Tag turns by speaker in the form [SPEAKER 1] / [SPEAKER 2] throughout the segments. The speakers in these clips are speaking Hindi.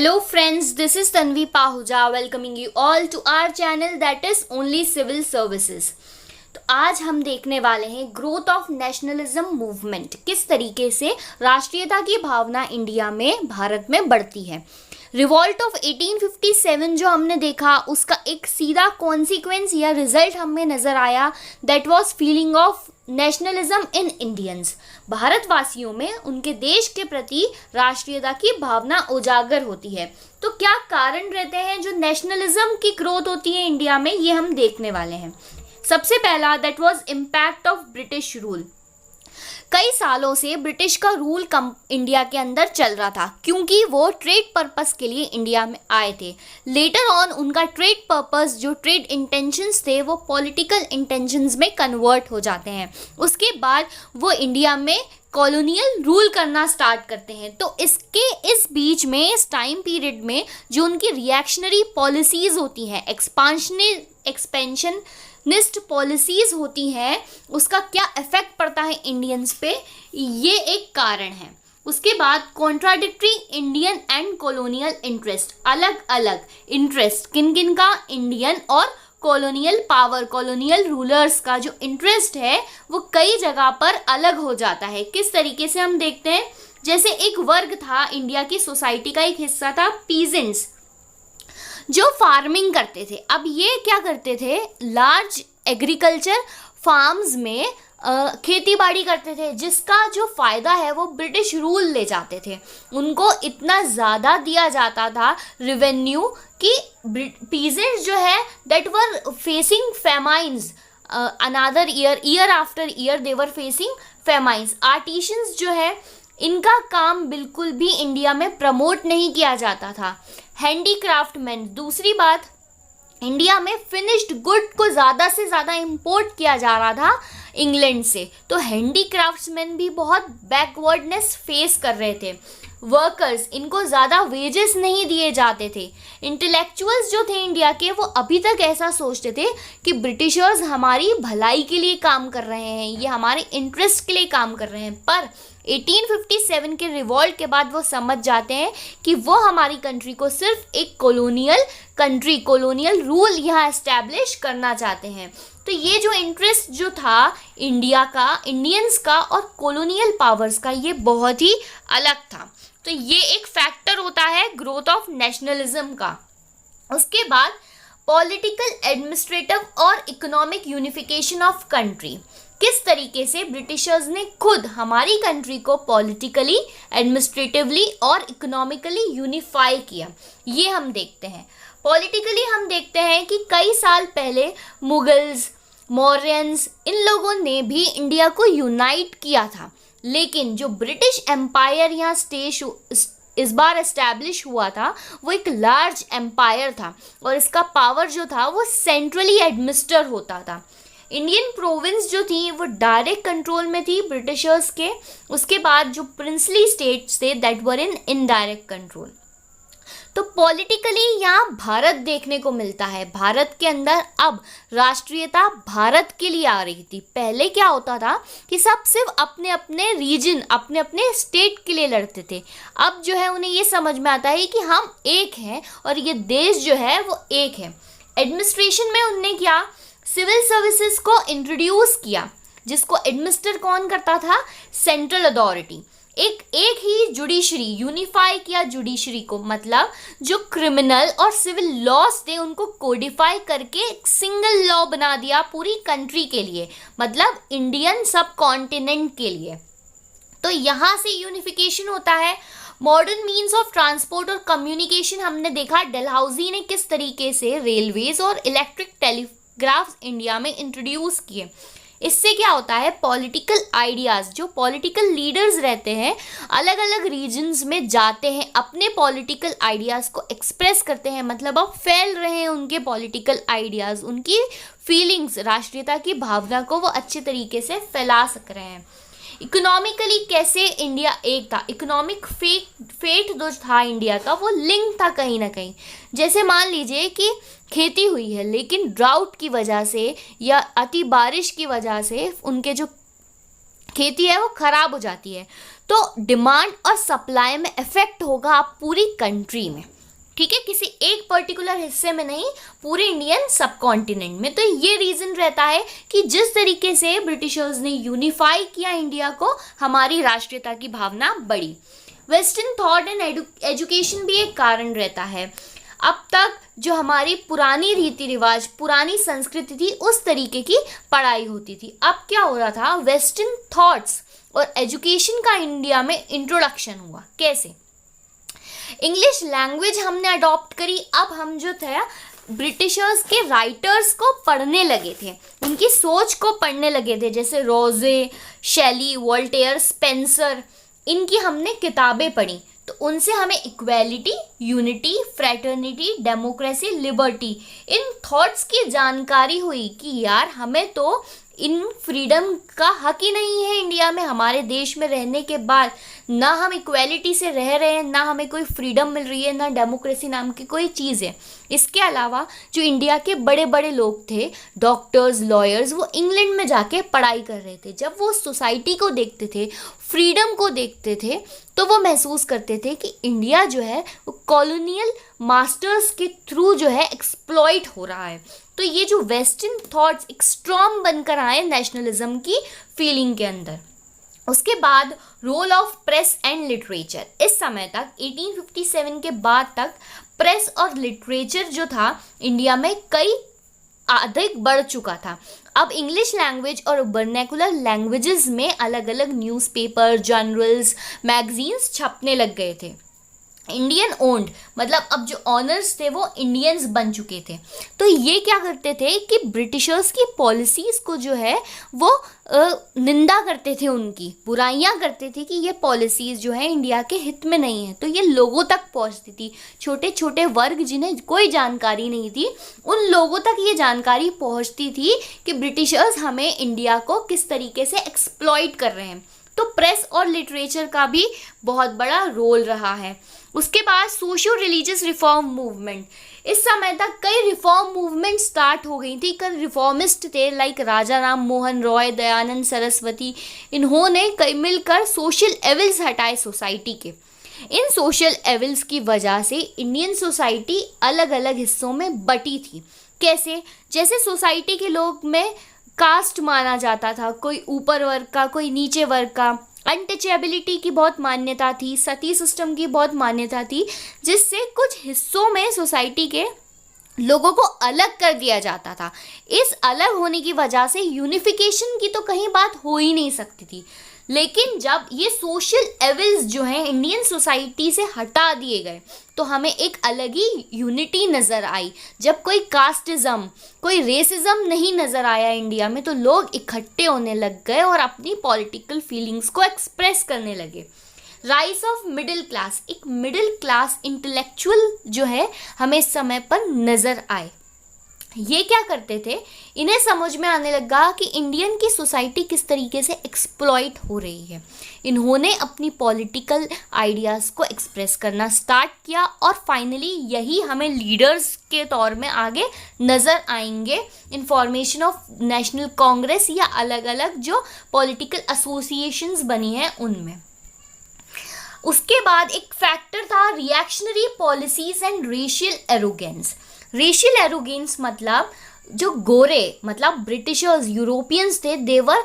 [SPEAKER 1] Hello friends, this is Tanvi Pahuja welcoming you all to our channel that is only civil services। तो आज हम देखने वाले हैं ग्रोथ ऑफ नेशनलिज्म मूवमेंट, किस तरीके से राष्ट्रीयता की भावना इंडिया में भारत में बढ़ती है। रिवॉल्ट ऑफ 1857 जो हमने देखा उसका एक सीधा कॉन्सिक्वेंस या रिजल्ट हमें नजर आया, that was feeling of nationalism in Indians. भारतवासियों में उनके देश के प्रति राष्ट्रीयता की भावना उजागर होती है। तो क्या कारण रहते हैं जो नेशनलिज्म की ग्रोथ होती है इंडिया में, ये हम देखने वाले हैं। सबसे पहला that was impact of British rule. कई सालों से ब्रिटिश का रूल इंडिया के अंदर चल रहा था क्योंकि वो ट्रेड पर्पस के लिए इंडिया में आए थे। लेटर ऑन उनका ट्रेड पर्पस जो ट्रेड इंटेंशंस थे वो पॉलिटिकल इंटेंशंस में कन्वर्ट हो जाते हैं। उसके बाद वो इंडिया में कॉलोनियल रूल करना स्टार्ट करते हैं। तो इस बीच में इस टाइम पीरियड में जो उनकी रिएक्शनरी पॉलिसीज़ होती हैं, एक्सपेंशनिस्ट पॉलिसीज़ होती हैं, उसका क्या इफेक्ट पड़ता है इंडियंस पे, ये एक कारण है। उसके बाद contradictory Indian and colonial interest, अलग अलग इंटरेस्ट किन किन का, इंडियन और कॉलोनियल पावर, कॉलोनियल रूलर्स का जो इंटरेस्ट है वो कई जगह पर अलग हो जाता है। किस तरीके से हम देखते हैं, जैसे एक वर्ग था इंडिया की सोसाइटी का, एक हिस्सा था पीजेंट्स जो फार्मिंग करते थे। अब ये क्या करते थे, लार्ज एग्रीकल्चर फार्म्स में खेती बाड़ी करते थे, जिसका जो फ़ायदा है वो ब्रिटिश रूल ले जाते थे। उनको इतना ज़्यादा दिया जाता था रेवेन्यू कि पीजेंट्स जो है that were facing famines another year after year they were facing famines. Artisans जो है इनका काम बिल्कुल भी इंडिया में प्रमोट नहीं किया जाता था। हैंडीक्राफ्टमैन, दूसरी बात, इंडिया में फिनिश्ड गुड को ज़्यादा से ज़्यादा इंपोर्ट किया जा रहा था इंग्लैंड से, तो हैंडीक्राफ्ट्समैन भी बहुत बैकवर्डनेस फेस कर रहे थे। वर्कर्स, इनको ज़्यादा वेजेस नहीं दिए जाते थे। इंटेलेक्चुअल्स जो थे इंडिया के, वो अभी तक ऐसा सोचते थे कि ब्रिटिशर्स हमारी भलाई के लिए काम कर रहे हैं, ये हमारे इंटरेस्ट के लिए काम कर रहे हैं। पर 1857 के रिवॉल्ट के बाद वो समझ जाते हैं कि वो हमारी कंट्री को सिर्फ एक कॉलोनियल रूल यहाँ एस्टैब्लिश करना चाहते हैं। तो ये जो इंटरेस्ट जो था इंडिया का, इंडियंस का और कॉलोनियल पावर्स का, ये बहुत ही अलग था। तो ये एक फैक्टर होता है ग्रोथ ऑफ नेशनलिज्म का। उसके बाद पॉलिटिकल, एडमिनिस्ट्रेटिव और इकोनॉमिक यूनिफिकेशन ऑफ कंट्री। किस तरीके से ब्रिटिशर्स ने खुद हमारी कंट्री को पॉलिटिकली, एडमिनिस्ट्रेटिवली और इकोनॉमिकली यूनिफाई किया, ये हम देखते हैं। पॉलिटिकली हम देखते हैं कि कई साल पहले मुगल्स, मौर्यंस, इन लोगों ने भी इंडिया को यूनाइट किया था। लेकिन जो ब्रिटिश एम्पायर यहाँ इस बार एस्टैब्लिश हुआ था वो एक लार्ज एम्पायर था और इसका पावर जो था वो सेंट्रली एडमिनिस्टर होता था। इंडियन प्रोविंस जो थी वो डायरेक्ट कंट्रोल में थी ब्रिटिशर्स के। उसके बाद जो प्रिंसली स्टेट्स थे that were in indirect control. तो पॉलिटिकली यहाँ भारत देखने को मिलता है। भारत के अंदर अब राष्ट्रीयता भारत के लिए आ रही थी। पहले क्या होता था कि सब सिर्फ अपने अपने रीजन, अपने अपने स्टेट के लिए लड़ते थे। अब जो है उन्हें ये समझ में आता है कि हम एक हैं और ये देश जो है वो एक है। एडमिनिस्ट्रेशन में उनने क्या, सिविल सर्विसेज को इंट्रोड्यूस किया, जिसको एडमिनिस्टर कौन करता था, सेंट्रल अथॉरिटी। एक ही जुडिशरी, यूनिफाई किया जुडिशरी को, मतलब जो क्रिमिनल और सिविल लॉज थे उनको कोडिफाई करके एक सिंगल लॉ बना दिया पूरी कंट्री के लिए, मतलब इंडियन सब कॉन्टिनेंट के लिए। तो यहाँ से यूनिफिकेशन होता है। मॉडर्न मीन्स ऑफ ट्रांसपोर्ट और कम्युनिकेशन हमने देखा, डलहौजी ने किस तरीके से रेलवेज और इलेक्ट्रिक टेलीग्राफ्स इंडिया में इंट्रोड्यूस किए। इससे क्या होता है, पॉलिटिकल आइडियाज़, जो पॉलिटिकल लीडर्स रहते हैं अलग अलग रीजन्स में जाते हैं, अपने पॉलिटिकल आइडियाज़ को एक्सप्रेस करते हैं, मतलब अब फैल रहे हैं उनके पॉलिटिकल आइडियाज़, उनकी फीलिंग्स, राष्ट्रीयता की भावना को वो अच्छे तरीके से फैला सक रहे हैं। इकोनॉमिकली कैसे इंडिया एक था, इकोनॉमिक फेट जो था इंडिया का वो लिंक था कहीं ना कहीं। जैसे मान लीजिए कि खेती हुई है लेकिन ड्राउट की वजह से या अति बारिश की वजह से उनके जो खेती है वो ख़राब हो जाती है, तो डिमांड और सप्लाई में इफेक्ट होगा आप पूरी कंट्री में। ठीक है, किसी एक पर्टिकुलर हिस्से में नहीं, पूरे इंडियन सब कॉन्टिनेंट में। तो ये रीजन रहता है कि जिस तरीके से ब्रिटिशर्स ने यूनिफाई किया इंडिया को, हमारी राष्ट्रीयता की भावना बढ़ी। वेस्टर्न थॉट एंड एजुकेशन भी एक कारण रहता है। अब तक जो हमारी पुरानी रीति रिवाज, पुरानी संस्कृति थी, उस तरीके की पढ़ाई होती थी। अब क्या हो रहा था, वेस्टर्न थॉट्स और एजुकेशन का इंडिया में इंट्रोडक्शन हुआ। कैसे? इंग्लिश लैंग्वेज हमने अडॉप्ट करी। अब हम जो थे ब्रिटिशर्स के राइटर्स को पढ़ने लगे थे, उनकी सोच को पढ़ने लगे थे, जैसे रोजे, शेली, वोल्टेयर, स्पेंसर, इनकी हमने किताबें पढ़ी। तो उनसे हमें equality, unity, fraternity, democracy, liberty, इन थॉट्स की जानकारी हुई कि यार हमें तो इन फ्रीडम का हक ही नहीं है इंडिया में। हमारे देश में रहने के बाद ना हम इक्वेलिटी से रह रहे हैं, ना हमें कोई फ्रीडम मिल रही है, ना डेमोक्रेसी नाम की कोई चीज़ है। इसके अलावा जो इंडिया के बड़े बड़े लोग थे, डॉक्टर्स, लॉयर्स, वो इंग्लैंड में जाके पढ़ाई कर रहे थे। जब वो सोसाइटी को देखते थे, फ्रीडम को देखते थे, तो वो महसूस करते थे कि इंडिया जो है वो कॉलोनियल मास्टर्स के थ्रू जो है एक्सप्लॉइट हो रहा है। तो ये जो वेस्टर्न थॉट्स एक स्ट्रॉन्ग बनकर आए नेशनलिज्म की फीलिंग के अंदर। उसके बाद role of press and literature. इस समय तक 1857 के बाद तक प्रेस और लिटरेचर जो था इंडिया में कई अधिक बढ़ चुका था। अब इंग्लिश लैंग्वेज और वर्नैकुलर लैंग्वेजेस में अलग अलग न्यूज़पेपर, जर्नल्स, मैगजीन्स छपने लग गए थे। इंडियन ओन्ड, मतलब अब जो ऑनर्स थे वो इंडियंस बन चुके थे। तो ये क्या करते थे कि ब्रिटिशर्स की पॉलिसीज़ को जो है वो निंदा करते थे, उनकी बुराइयां करते थे कि ये पॉलिसीज़ जो है इंडिया के हित में नहीं है। तो ये लोगों तक पहुंचती थी, छोटे छोटे वर्ग जिन्हें कोई जानकारी नहीं थी, उन लोगों तक ये जानकारी पहुंचती थी कि ब्रिटिशर्स हमें इंडिया को किस तरीके से एक्सप्लॉइट कर रहे हैं। तो प्रेस और लिटरेचर का भी बहुत बड़ा रोल रहा है। उसके बाद सोशियो रिलीजियस रिफॉर्म मूवमेंट। इस समय तक कई रिफॉर्म मूवमेंट स्टार्ट हो गई थी। कई रिफॉर्मिस्ट थे लाइक राजा राम मोहन रॉय, दयानंद सरस्वती। इन्होंने कई मिलकर सोशल एविल्स हटाए सोसाइटी के। इन सोशल एविल्स की वजह से इंडियन सोसाइटी अलग अलग हिस्सों में बटी थी। कैसे? जैसे सोसाइटी के लोग में कास्ट माना जाता था, कोई ऊपर वर्ग का, कोई नीचे वर्ग का। अनटचेबिलिटी की बहुत मान्यता थी, सती सिस्टम की बहुत मान्यता थी, जिससे कुछ हिस्सों में सोसाइटी के लोगों को अलग कर दिया जाता था। इस अलग होने की वजह से यूनिफिकेशन की तो कहीं बात हो ही नहीं सकती थी। लेकिन जब ये सोशल एविल्स जो हैं इंडियन सोसाइटी से हटा दिए गए, तो हमें एक अलग ही यूनिटी नज़र आई। जब कोई कास्टिज़म, कोई रेसिज्म नहीं नज़र आया इंडिया में, तो लोग इकट्ठे होने लग गए और अपनी पॉलिटिकल फीलिंग्स को एक्सप्रेस करने लगे। राइज ऑफ मिडिल क्लास, एक मिडिल क्लास इंटेलेक्चुअल जो है हमें इस समय पर नज़र आए। ये क्या करते थे, इन्हें समझ में आने लगा कि इंडियन की सोसाइटी किस तरीके से एक्सप्लॉइट हो रही है। इन्होंने अपनी पॉलिटिकल आइडियाज़ को एक्सप्रेस करना स्टार्ट किया और फाइनली यही हमें लीडर्स के तौर में आगे नज़र आएंगे। इन्फॉर्मेशन ऑफ नेशनल कांग्रेस या अलग अलग जो पॉलिटिकल एसोसिएशंस बनी हैं उनमें। उसके बाद एक फैक्टर था reactionary policies and racial arrogance. Racial arrogance मतलब जो गोरे, मतलब ब्रिटिशर्स, यूरोपियंस थे, देवर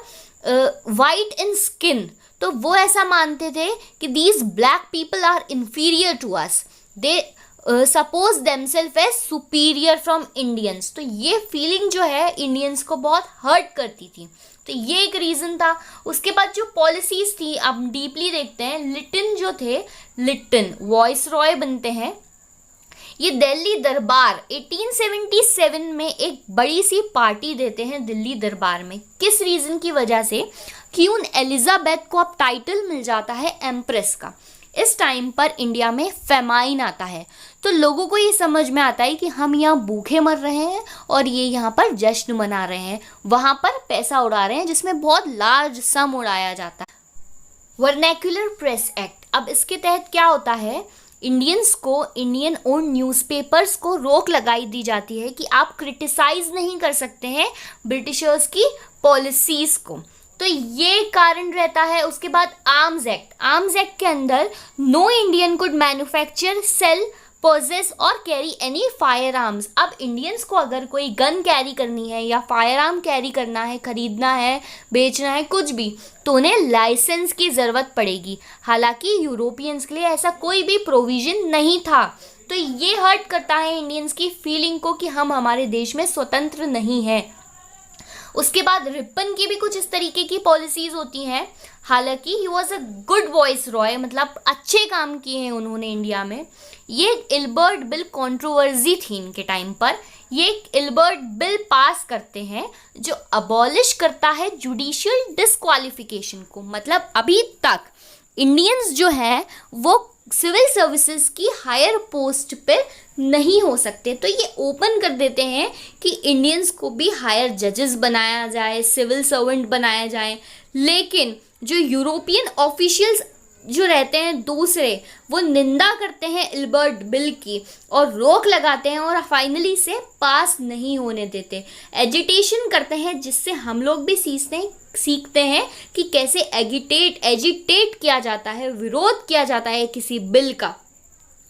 [SPEAKER 1] वाइट इन स्किन। तो वो ऐसा मानते थे कि these black people are inferior to us, they suppose themselves as superior from Indians. तो ये फीलिंग जो है इंडियंस को बहुत हर्ट करती थी। तो ये एक रीज़न था। उसके बाद जो पॉलिसीज़ थी, अब डीपली देखते हैं। लिटन जो थे, लिटन वॉइस रॉय बनते हैं। ये दिल्ली दरबार 1877 में एक बड़ी सी पार्टी देते हैं दिल्ली दरबार में। किस रीज़न की वजह से? क्वीन एलिजाबेथ को अब टाइटल मिल जाता है एम्प्रेस का। इस टाइम पर इंडिया में फेमाइन आता है, तो लोगों को ये समझ में आता है कि हम यहाँ भूखे मर रहे हैं और ये यहाँ पर जश्न मना रहे हैं, वहाँ पर पैसा उड़ा रहे हैं, जिसमें बहुत लार्ज सम उड़ाया जाता है। वर्नैकुलर प्रेस एक्ट, अब इसके तहत क्या होता है, इंडियंस को, इंडियन ओन न्यूज़पेपर्स को रोक लगाई दी जाती है कि आप क्रिटिसाइज नहीं कर सकते हैं ब्रिटिशर्स की पॉलिसीज़ को। तो ये कारण रहता है। उसके बाद आर्म्स एक्ट, आर्म्स एक्ट के अंदर no Indian could manufacture, sell, possess और कैरी एनी फायर आर्म्स। अब इंडियंस को अगर कोई गन कैरी करनी है या फायर आर्म कैरी करना है, खरीदना है, बेचना है, कुछ भी, तो उन्हें लाइसेंस की ज़रूरत पड़ेगी। हालांकि यूरोपियंस के लिए ऐसा कोई भी प्रोविज़न नहीं था। तो ये हर्ट करता है इंडियंस की फीलिंग को कि हम हमारे देश में स्वतंत्र नहीं हैं। उसके बाद रिपन की भी कुछ इस तरीके की पॉलिसीज़ होती हैं। हालांकि he was a good voice Roy, मतलब अच्छे काम किए हैं उन्होंने इंडिया में। ये इल्बर्ट बिल कंट्रोवर्सी थी इनके टाइम पर। ये एक इल्बर्ट बिल पास करते हैं जो अबॉलिश करता है जुडिशियल डिस्क्वालिफिकेशन को। मतलब अभी तक इंडियंस जो है वो सिविल सर्विसेज की हायर पोस्ट पे नहीं हो सकते। तो ये ओपन कर देते हैं कि इंडियंस को भी हायर जजेस बनाया जाए, सिविल सर्वेंट बनाया जाए। लेकिन जो यूरोपियन ऑफिशियल्स जो रहते हैं दूसरे, वो निंदा करते हैं इल्बर्ट बिल की और रोक लगाते हैं और फाइनली से पास नहीं होने देते। एजिटेशन करते हैं जिससे हम लोग भी सीखते हैं कि कैसे एजिटेट किया जाता है, विरोध किया जाता है किसी बिल का।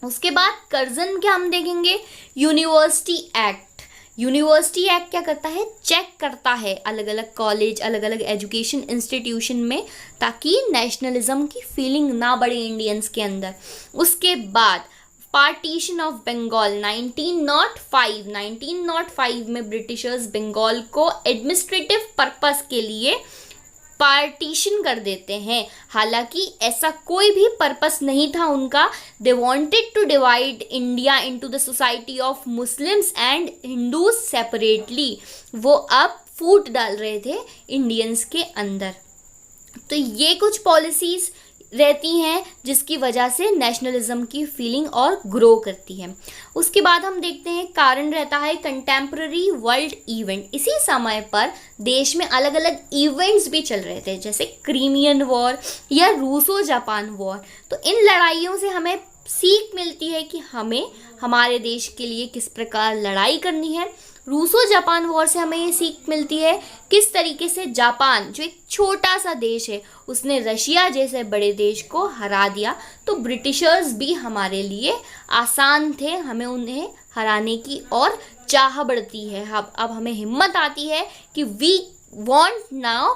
[SPEAKER 1] उसके बाद कर्जन क्या हम देखेंगे, यूनिवर्सिटी एक्ट। यूनिवर्सिटी एक्ट क्या करता है, चेक करता है अलग अलग कॉलेज, अलग अलग एजुकेशन इंस्टीट्यूशन में, ताकि नेशनलिज्म की फीलिंग ना बढ़े इंडियंस के अंदर। उसके बाद पार्टीशन ऑफ बंगाल 1905 में ब्रिटिशर्स बंगाल को एडमिनिस्ट्रेटिव पर्पस के लिए पार्टीशन कर देते हैं। हालांकि ऐसा कोई भी पर्पस नहीं था उनका। They wanted to divide India into the society of Muslims and Hindus separately. वो अब फूट डाल रहे थे इंडियंस के अंदर। तो ये कुछ पॉलिसीज़ रहती हैं जिसकी वजह से नेशनलिज्म की फीलिंग और ग्रो करती है। उसके बाद हम देखते हैं कारण रहता है कंटेम्प्ररी वर्ल्ड इवेंट। इसी समय पर देश में अलग अलग इवेंट्स भी चल रहे थे, जैसे क्रीमियन वॉर या रूसो जापान वॉर। तो इन लड़ाइयों से हमें सीख मिलती है कि हमें हमारे देश के लिए किस प्रकार लड़ाई करनी है। रूसो जापान वॉर से हमें ये सीख मिलती है किस तरीके से जापान, जो एक छोटा सा देश है, उसने रशिया जैसे बड़े देश को हरा दिया। तो ब्रिटिशर्स भी हमारे लिए आसान थे, हमें उन्हें हराने की और चाह बढ़ती है। अब हमें हिम्मत आती है कि we want now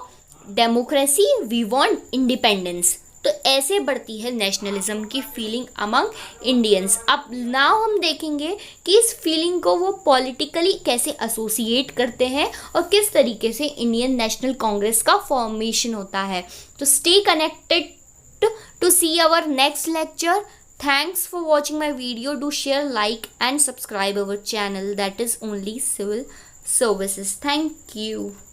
[SPEAKER 1] democracy, we want independence. तो ऐसे बढ़ती है नेशनलिज्म की फीलिंग अमंग इंडियंस। अब नाउ हम देखेंगे कि इस फीलिंग को वो पॉलिटिकली कैसे एसोसिएट करते हैं और किस तरीके से इंडियन नेशनल कांग्रेस का फॉर्मेशन होता है। तो stay connected to see our next lecture. Thanks for watching my video. Do share, like and subscribe our channel, that is only civil services. Thank you.